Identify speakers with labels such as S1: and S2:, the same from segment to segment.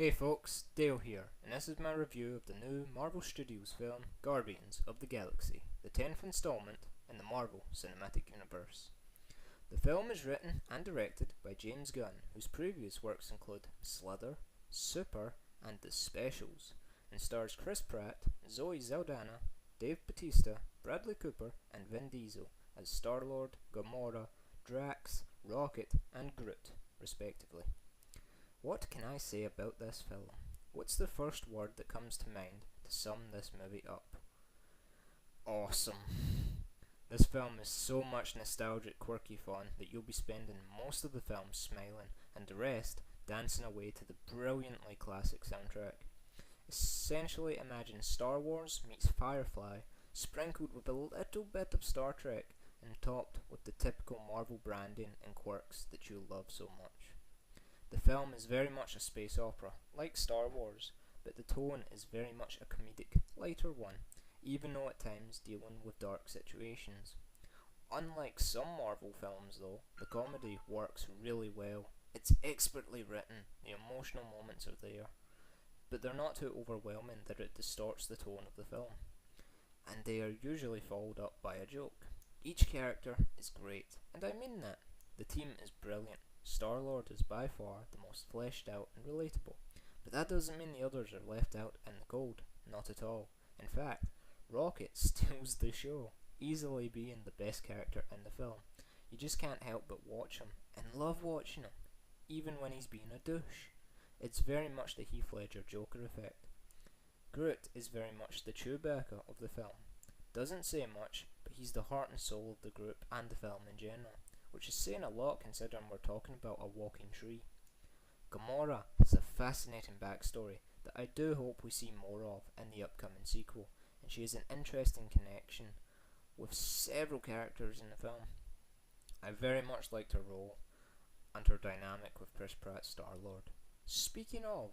S1: Hey folks, Dale here, and this is my review of the new Marvel Studios film Guardians of the Galaxy, the 10th installment in the Marvel Cinematic Universe. The film is written and directed by James Gunn, whose previous works include Slither, Super, and The Specials, and stars Chris Pratt, Zoe Saldana, Dave Bautista, Bradley Cooper, and Vin Diesel as Star-Lord, Gamora, Drax, Rocket, and Groot, respectively. What can I say about this film? What's the first word that comes to mind to sum this movie up? Awesome. This film is so much nostalgic, quirky fun that you'll be spending most of the film smiling and the rest dancing away to the brilliantly classic soundtrack. Essentially imagine Star Wars meets Firefly, sprinkled with a little bit of Star Trek and topped with the typical Marvel branding and quirks that you love so much. The film is very much a space opera, like Star Wars, but the tone is very much a comedic, lighter one, even though at times dealing with dark situations. Unlike some Marvel films though, the comedy works really well. It's expertly written, the emotional moments are there, but they're not too overwhelming that it distorts the tone of the film. And they are usually followed up by a joke. Each character is great, and I mean that. The team is brilliant. Star-Lord is by far the most fleshed out and relatable, but that doesn't mean the others are left out in the cold, not at all. In fact, Rocket steals the show, easily being the best character in the film. You just can't help but watch him, and love watching him, even when he's being a douche. It's very much the Heath Ledger Joker effect. Groot is very much the Chewbacca of the film. Doesn't say much, but he's the heart and soul of the group and the film in general, which is saying a lot considering we're talking about a walking tree. Gamora has a fascinating backstory that I do hope we see more of in the upcoming sequel, and she has an interesting connection with several characters in the film. I very much liked her role and her dynamic with Chris Pratt's Star-Lord. Speaking of,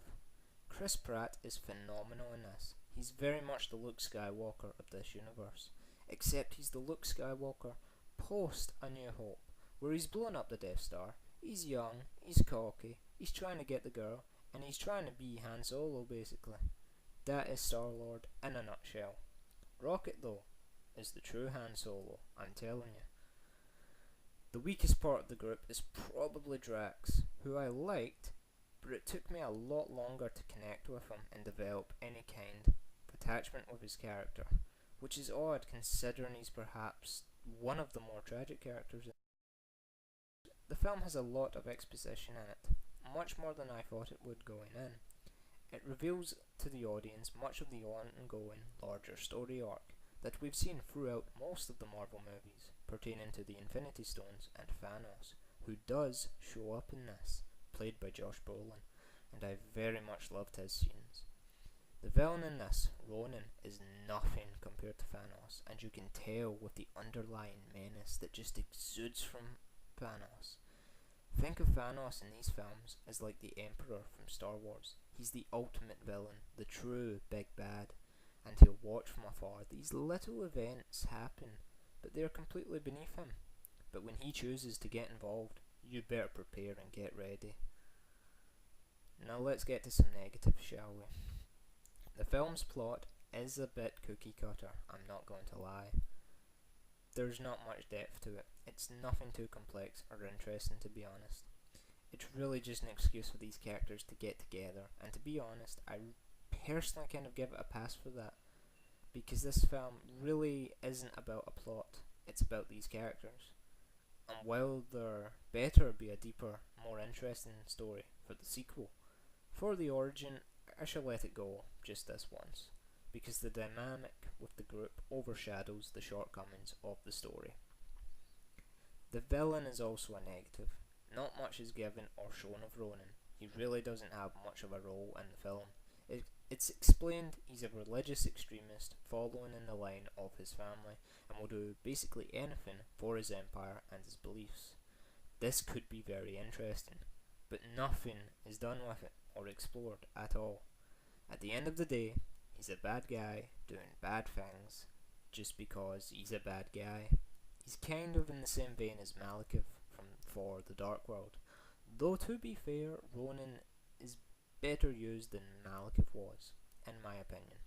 S1: Chris Pratt is phenomenal in this. He's very much the Luke Skywalker of this universe, except he's the Luke Skywalker post A New Hope, where he's blown up the Death Star. He's young, he's cocky, he's trying to get the girl, and he's trying to be Han Solo basically. That is Star-Lord in a nutshell. Rocket though is the true Han Solo, I'm telling you. The weakest part of the group is probably Drax, who I liked, but it took me a lot longer to connect with him and develop any kind of attachment with his character, which is odd considering he's perhaps one of the more tragic characters. The film has a lot of exposition in it, much more than I thought it would going in. It reveals to the audience much of the ongoing larger story arc that we've seen throughout most of the Marvel movies pertaining to the Infinity Stones and Thanos, who does show up in this, played by Josh Brolin, and I very much loved his scenes. The villain in this, Ronan, is nothing compared to Thanos, and you can tell with the underlying menace that just exudes from Thanos. Think of Thanos in these films as like the Emperor from Star Wars. He's the ultimate villain, the true big bad, and he'll watch from afar. These little events happen, but they're completely beneath him. But when he chooses to get involved, you better prepare and get ready. Now let's get to some negatives, shall we? The film's plot is a bit cookie cutter, I'm not going to lie. There's not much depth to it. It's nothing too complex or interesting, to be honest. It's really just an excuse for these characters to get together, and to be honest, I personally kind of give it a pass for that, because this film really isn't about a plot, it's about these characters. And while there better be a deeper, more interesting story for the sequel, for the origin, I shall let it go just this once, because the dynamic with the group overshadows the shortcomings of the story. The villain is also a negative. Not much is given or shown of Ronan. He really doesn't have much of a role in the film. It's explained he's a religious extremist following in the line of his family and will do basically anything for his empire and his beliefs. This could be very interesting, but nothing is done with it or explored at all. At the end of the day, he's a bad guy doing bad things just because he's a bad guy. He's kind of in the same vein as Malekith from For the Dark World, though to be fair, Ronan is better used than Malekith was, in my opinion.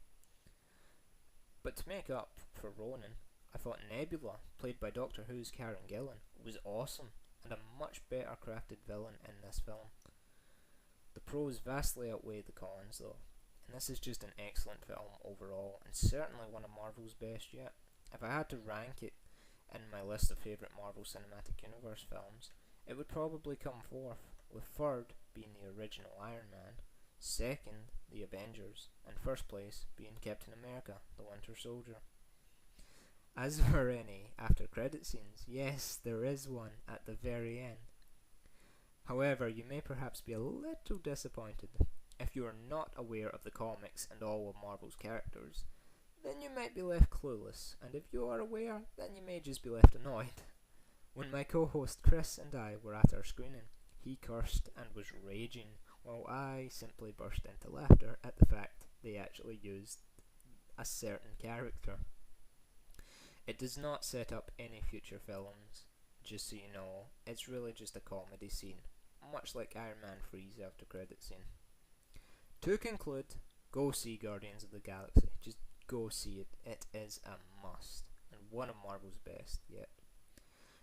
S1: But to make up for Ronan, I thought Nebula, played by Doctor Who's Karen Gillan, was awesome, and a much better crafted villain in this film. The pros vastly outweigh the cons though, and this is just an excellent film overall, and certainly one of Marvel's best yet. If I had to rank it in my list of favourite Marvel Cinematic Universe films, it would probably come fourth, with third being the original Iron Man, second the Avengers, and first place being Captain America, the Winter Soldier. As for any after credit scenes, yes, there is one at the very end. However, you may perhaps be a little disappointed. If you are not aware of the comics and all of Marvel's characters, then you might be left clueless, and if you are aware, then you may just be left annoyed. When my co-host Chris and I were at our screening, he cursed and was raging, while I simply burst into laughter at the fact they actually used a certain character. It does not set up any future films, just so you know. It's really just a comedy scene, much like Iron Man 3's after credit scene. To conclude, go see Guardians of the Galaxy. Just go see it. It is a must, and one of Marvel's best yet.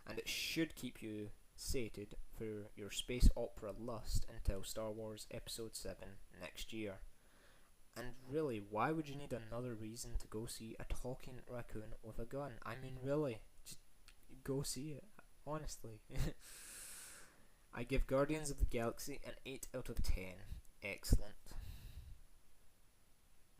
S1: And it should keep you sated for your space opera lust until Star Wars Episode 7 next year. And really, why would you need another reason to go see a talking raccoon with a gun? I mean, really, just go see it, honestly. I give Guardians of the Galaxy an 8 out of 10. Excellent.